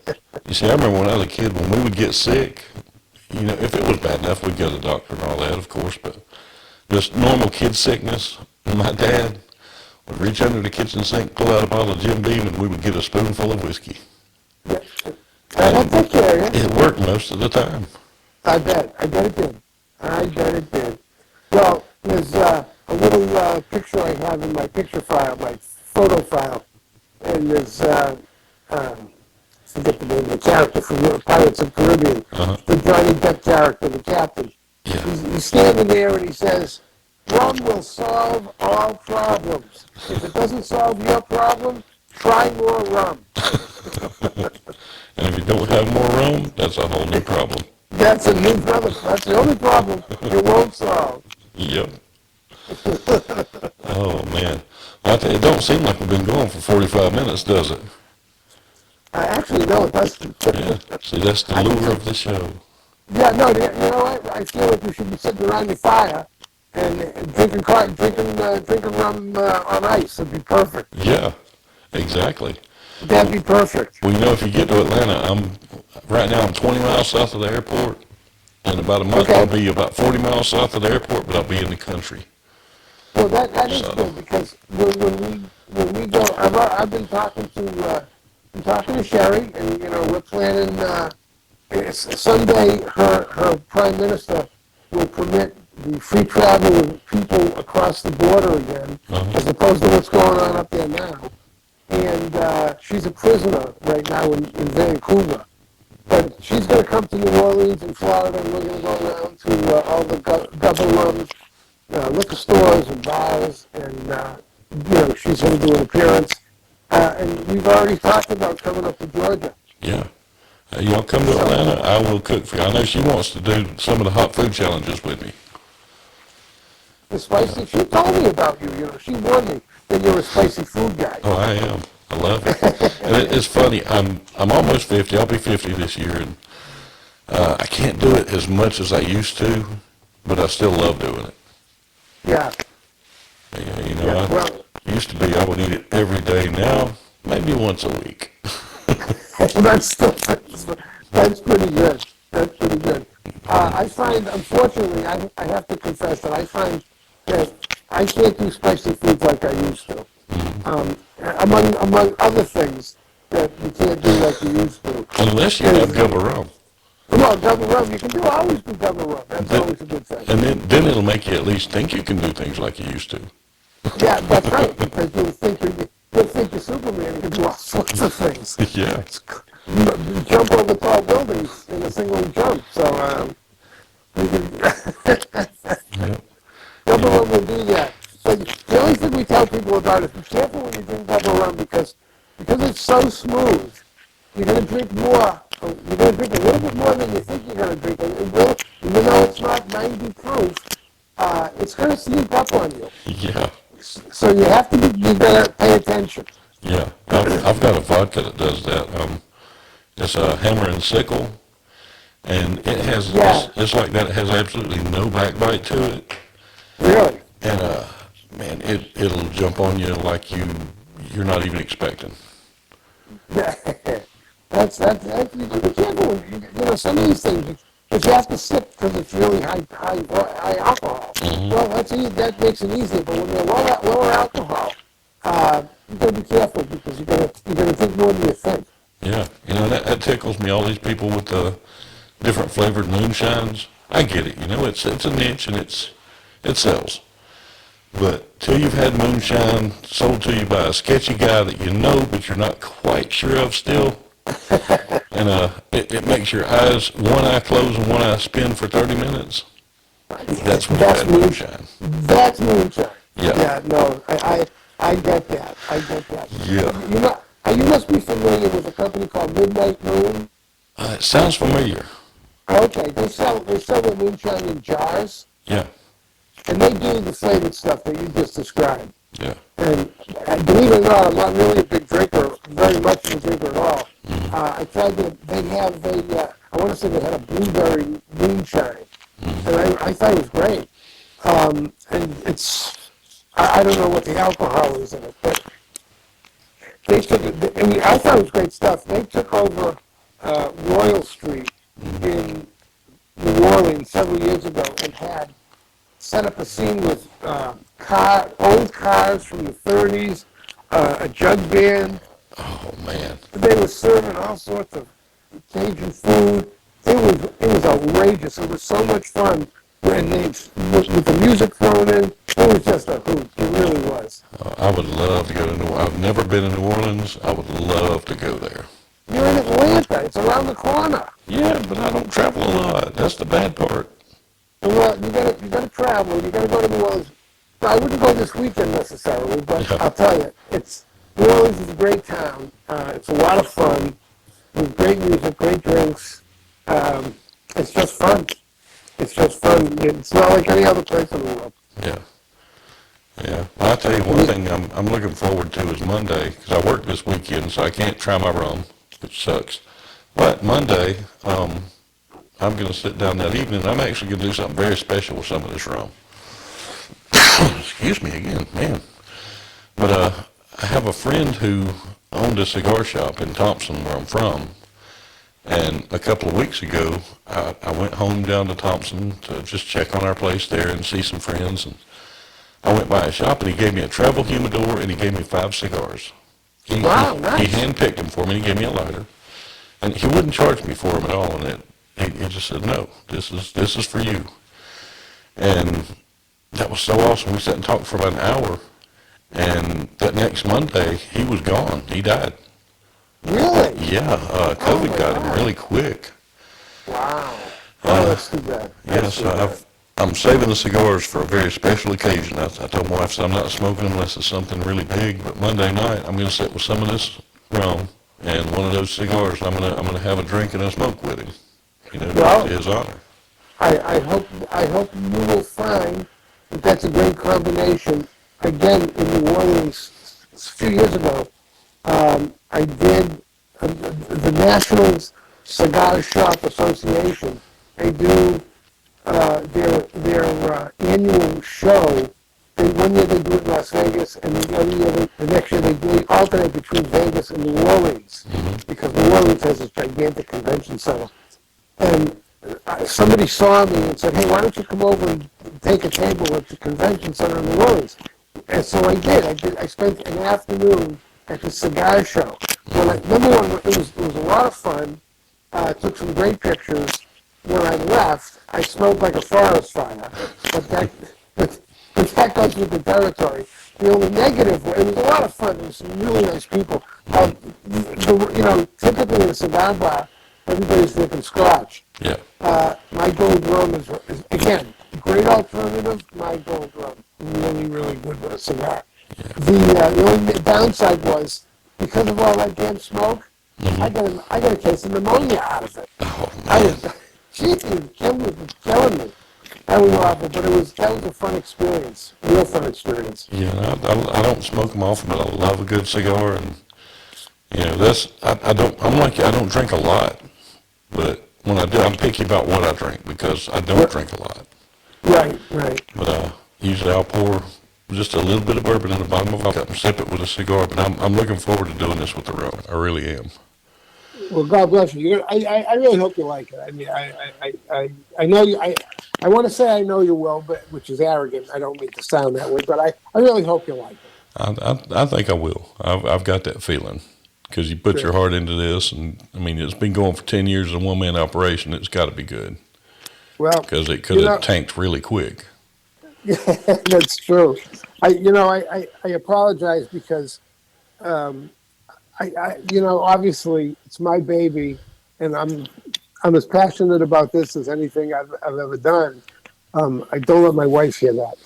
You see, I remember when I was a kid, when we would get sick, if it was bad enough, we'd go to the doctor and all that, of course, but just normal kid sickness, my dad would reach under the kitchen sink, pull out a bottle of Jim Beam, and we would get a spoonful of whiskey. Yeah. That'll take care of you. It worked most of the time. I bet it did. I bet it did. Well, there's a little picture I have in my picture file, my photo file, and there's forget the name of the character from Pirates of the Caribbean, the Johnny Depp character, the captain. Yeah. He's standing there and he says, rum will solve all problems. If it doesn't solve your problem, try more rum. And if you don't have more rum, that's a whole new problem. That's that's the only problem it won't solve. Yep. Oh, man. Well, it don't seem like we've been going for 45 minutes, does it? Actually, no, it doesn't. Yeah. See, that's the lure of the show. Yeah, no, you know what? I feel like we should be sitting around the fire and drinking rum on ice. It'd be perfect. Yeah, exactly. That'd be perfect. Well, you know, if you get to Atlanta, right now I'm 20 miles south of the airport. In about a month, I'll be about 40 miles south of the airport, but I'll be in the country. Well, that is good because when we go, I've been talking to Sherry, and you know we're planning. Someday her prime minister will permit the free travel of people across the border again, as opposed to what's going on up there now. And she's a prisoner right now in Vancouver. But she's going to come to New Orleans and Florida, and we're going to go around to all the Gubba liquor stores and bars, and you know she's going to do an appearance. And we've already talked about coming up to Georgia. Yeah. Y'all come to Atlanta, I will cook for you. I know she wants to do some of the hot food challenges with me. The spicy, she told me about you, you know, she warned me that you're a spicy food guy. Oh, I am. I love it. And it's funny, I'm almost 50, I'll be 50 this year, and I can't do it as much as I used to, but I still love doing it. Yeah. Yeah, you know, I used to be, I would eat it every day. Now, maybe once a week. That's pretty good. That's pretty good. I find, unfortunately, I have to confess that I find that I can't do spicy foods like I used to. Among other things that you can't do like you used to. Unless you have Gubba rum. Well, Gubba rum, you can always do Gubba rum. That's always a good thing. And then it'll make you at least think you can do things like you used to. Yeah, that's right, because you'll think you're Superman, you can do all sorts of things. Yeah. Jump over tall buildings in a single jump. So, we can... Gubba rum will do that. But the only thing we tell people about is be careful when you drink Gubba rum because it's so smooth. You're going to drink more. You're going to drink a little bit more than you think you're going to drink. And even though it's not 90 proof, it's going to sneak up on you. Yeah. So you got to pay attention. Yeah. I've got a vodka that does that. It's a Hammer and Sickle, and it has, it's like that. It has absolutely no backbite to it. Really? And, man, it'll jump on you like you're not even expecting. That's you got to be careful. You know, some of these things, if you have to sip because it's really high alcohol, well, that makes it easier. But when they're lower alcohol, you got to be careful because you're gonna drink more than you think. Yeah, you know that tickles me. All these people with the different flavored moonshines. I get it. You know, it's a niche and it sells. But till you've had moonshine sold to you by a sketchy guy that you know, but you're not quite sure of still, and it makes your eyes, one eye close and one eye spin for 30 minutes. That's when you've had moonshine. That's moonshine. Yeah. Yeah. No, I get that. I get that. Yeah. You must be familiar with a company called Midnight Moon. It sounds familiar. Okay, they sell the moonshine in jars. Yeah. And they do the flavored stuff that you just described. Yeah. And believe it or not, I'm not really a big drinker, very much of a drinker at all. I tried they have I want to say they had a blueberry moonshine. And I thought it was great. And I don't know what the alcohol is in it, but they took it, I thought it was great stuff. They took over Royal Street in New Orleans several years ago and had set up a scene with old cars from the 30s, a jug band. Oh, man. They were serving all sorts of Cajun food. It was outrageous. It was so much fun when with the music thrown in. It was just a hoot. It really was. I would love to go to New Orleans. I've never been to New Orleans. I would love to go there. You're in Atlanta. It's around the corner. Yeah, but I don't travel a lot. That's the bad part. Well, you gotta travel. You gotta go to New Orleans. I wouldn't go this weekend necessarily, but Yeah. I'll tell you, New Orleans is a great town. It's a lot of fun. With great music, great drinks. It's just fun. It's just fun. It's not like any other place in the world. Yeah. Yeah. Well, I'll tell you one thing I'm looking forward to is Monday, because I work this weekend, so I can't try my rum, which sucks. But Monday, I'm going to sit down that evening. I'm actually going to do something very special with some of this rum. Excuse me again, man. But I have a friend who owned a cigar shop in Thompson, where I'm from. And a couple of weeks ago, I went home down to Thompson to just check on our place there and see some friends. And I went by his shop, and he gave me a travel humidor, and he gave me 5 cigars. Wow, nice. He handpicked them for me. He gave me a lighter, and he wouldn't charge me for them at all. And he just said, "No, this is for you." And that was so awesome. We sat and talked for about an hour, and that next Monday, he was gone. He died. Really? Yeah, COVID my got him God. really quick. Wow. Oh, that's too bad. That's Yes, too bad. I'm saving the cigars for a very special occasion. I told my wife I'm not smoking unless it's something really big. But Monday night, I'm going to sit with some of this rum and one of those cigars. I'm gonna have a drink and a smoke with him. You know, Well, to his honor. I hope you will find that that's a great combination. Again, in New Orleans, a few years ago, I did the National Cigar Shop Association. They do their annual show. One year they do it in Las Vegas, and the other year, the next year they alternate between Vegas and New Orleans, because New Orleans has this gigantic convention center. And somebody saw me and said, "Hey, why don't you come over and take a table at the convention center in New Orleans?" And so I did. I spent an afternoon at the cigar show. Number one, it was a lot of fun. I took some great pictures. When I left, I smelled like a forest fire. But that goes with the territory. The only negative, it was a lot of fun. There were some really nice people. Typically in a cigar bar, everybody's drinking scotch. Yeah. My gold rum is again, great alternative. My gold rum, really, really good with a cigar. The only downside was, because of all that damn smoke, I got a case of pneumonia out of it. Oh I man. was, geez, it was killing me. That was awful, but that was a fun experience, real fun experience. Yeah, I don't smoke them often, but I love a good cigar, and I'm like you, I don't drink a lot, but when I do, I'm picky about what I drink because I don't drink a lot. Right. But usually I'll pour just a little bit of bourbon in the bottom of a cup and sip it with a cigar. But I'm looking forward to doing this with the rum. I really am. Well, God bless you. I really hope you like it. I mean, I know you. I want to say I know you well, but which is arrogant. I don't mean to sound that way, but I really hope you like it. I think I will. I've got that feeling because you put your heart into this, and I mean it's been going for 10 years as a one-man operation. It's got to be good. Well, because it could have tanked really quick. That's true. I apologize because, obviously it's my baby, and I'm as passionate about this as anything I've ever done. I don't let my wife hear that.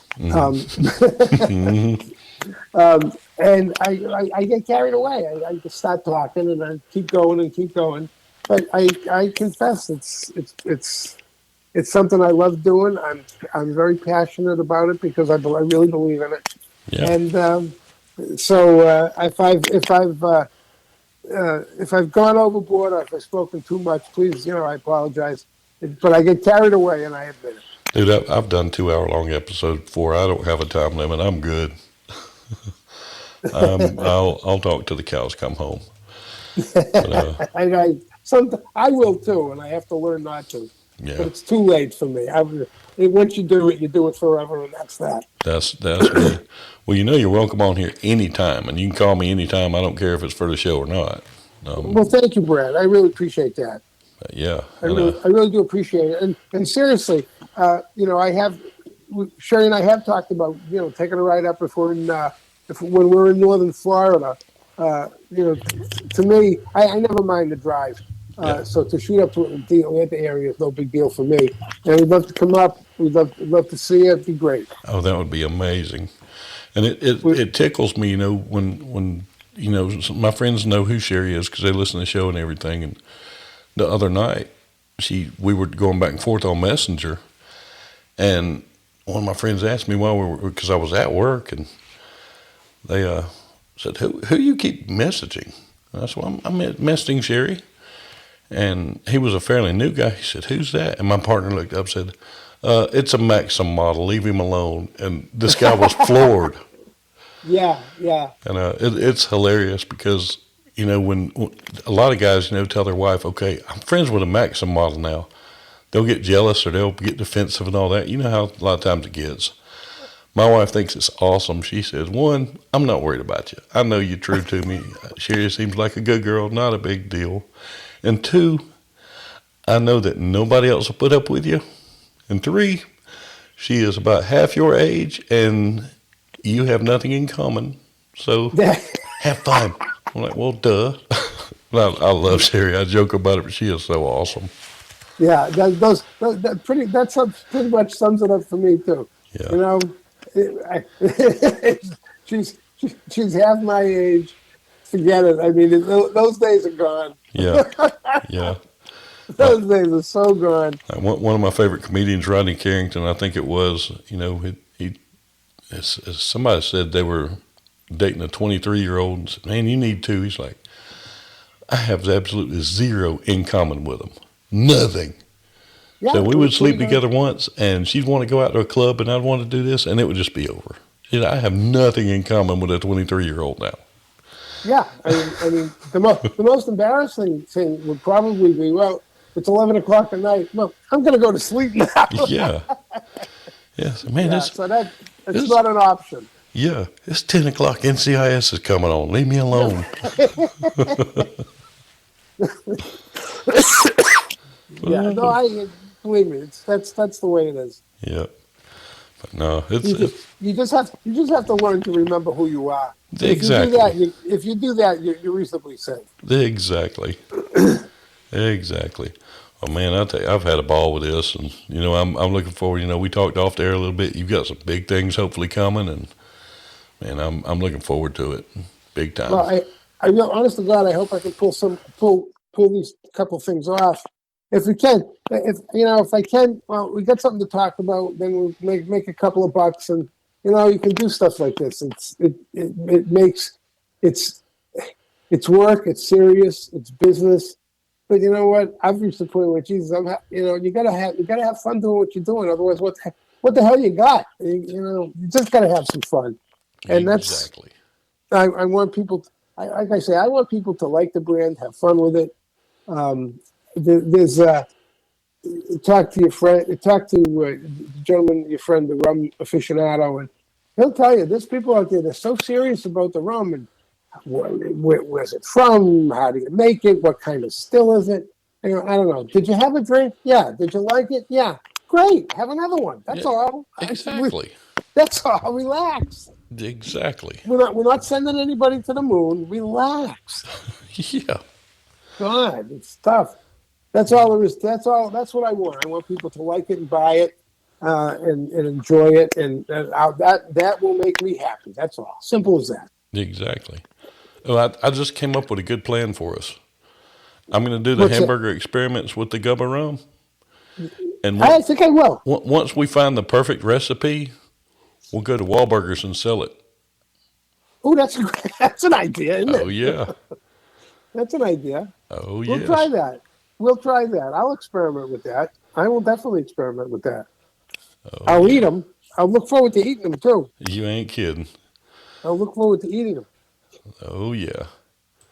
And I get carried away. I just start talking and I keep going. But I confess it's something I love doing. I'm very passionate about it because I really believe in it. Yeah. And so if I've gone overboard or if I've spoken too much, please, I apologize. But I get carried away, and I admit it. Dude, I've done 2-hour-long episodes before. I don't have a time limit. I'm good. I'll talk till the cows come home. But, I will too, and I have to learn not to. yeah. But it's too late for me. Once you do it forever, and that's that. That's me. Well, you're welcome on here anytime, and you can call me anytime. I don't care if it's for the show or not. Well, thank you, Brad. I really appreciate that. Yeah. I really do appreciate it. And seriously, I have Sherry and I have talked about taking a ride up if we're in when we're in northern Florida. To me, I never mind the drive. Yeah. So to shoot up to the Atlanta area is no big deal for me. And we'd love to come up. We'd love to see you. It'd be great. Oh, that would be amazing. And We, it tickles me, when my friends know who Sherry is because they listen to the show and everything. And the other night, we were going back and forth on Messenger, and one of my friends asked me because I was at work, and they said, "Who you keep messaging?" And I said, "Well, I'm messaging Sherry." And he was a fairly new guy. He said, "Who's that?" And my partner looked up and said, "It's a Maxim model. Leave him alone." And this guy was floored. yeah, yeah, And it's hilarious because, when a lot of guys, tell their wife, "Okay, I'm friends with a Maxim model now." They'll get jealous or they'll get defensive and all that. You know how a lot of times it gets. My wife thinks it's awesome. She says, "One, I'm not worried about you. I know you're true to me. Sherry seems like a good girl, not a big deal. And two, I know that nobody else will put up with you. And three, she is about half your age and you have nothing in common. So have fun." I'm like, "Well, duh." I love Sherry. I joke about it, but she is so awesome. yeah. Pretty much sums it up for me too. Yeah. You know, she's half my age. Forget it. I mean, those days are gone. Yeah. Yeah. Those days are so gone. One of my favorite comedians, Rodney Carrington, I think it was, as somebody said they were dating a 23-year-old and said, "Man, you need two." He's like, "I have absolutely zero in common with them. Nothing." Yeah, So we would sleep together once, and she'd want to go out to a club, and I'd want to do this, and it would just be over. I have nothing in common with a 23-year-old now. Yeah, I mean, the most embarrassing thing would probably be, well, it's 11 o'clock at night. Well, I'm going to go to sleep now. Yeah. Yes, man. Yeah, so it's not an option. Yeah, it's 10 o'clock. NCIS is coming on. Leave me alone. Yeah, no, believe me, that's the way it is. Yeah, but no, You just have to learn to remember who you are. Exactly. If you do that, you're reasonably safe. Exactly. Exactly. Oh man, I tell you, I've had a ball with this, and I'm looking forward. We talked off the air a little bit. You've got some big things hopefully coming, and man, I'm looking forward to it, big time. Well, I know, honest to God, I hope I can pull these couple things off. If we can, if I can, well, we got something to talk about. Then we'll make a couple of bucks, and you can do stuff like this. It makes it's work. It's serious. It's business. But you know what? I've reached the point where Jesus, you gotta have fun doing what you're doing. Otherwise, what the hell you got? You just gotta have some fun. And exactly. I want people. Like I say, I want people to like the brand, have fun with it. There's talk to your friend, talk to the gentleman, your friend, the rum aficionado, and he'll tell you there's people out there that's so serious about the rum and where's it from? How do you make it? What kind of still is it? I don't know. Did you have a drink? Yeah. Did you like it? Yeah. Great. Have another one. That's all. Exactly. That's all. Relax. Exactly. We're not sending anybody to the moon. Relax. Yeah. God, it's tough. That's all there is. That's what I want. I want people to like it and buy it, and enjoy it, and that will make me happy. That's all. Simple as that. Exactly. Well, I just came up with a good plan for us. I'm going to do the hamburger experiments with the Gubba rum. And I think I will. Once we find the perfect recipe, we'll go to Wahlburgers and sell it. Oh, that's an idea, isn't it? Oh, yeah. That's an idea. Oh, yeah. We'll try that. I'll experiment with that. I will definitely experiment with that. Oh, I'll eat them. I'll look forward to eating them, too. You ain't kidding. I'll look forward to eating them. Oh, yeah.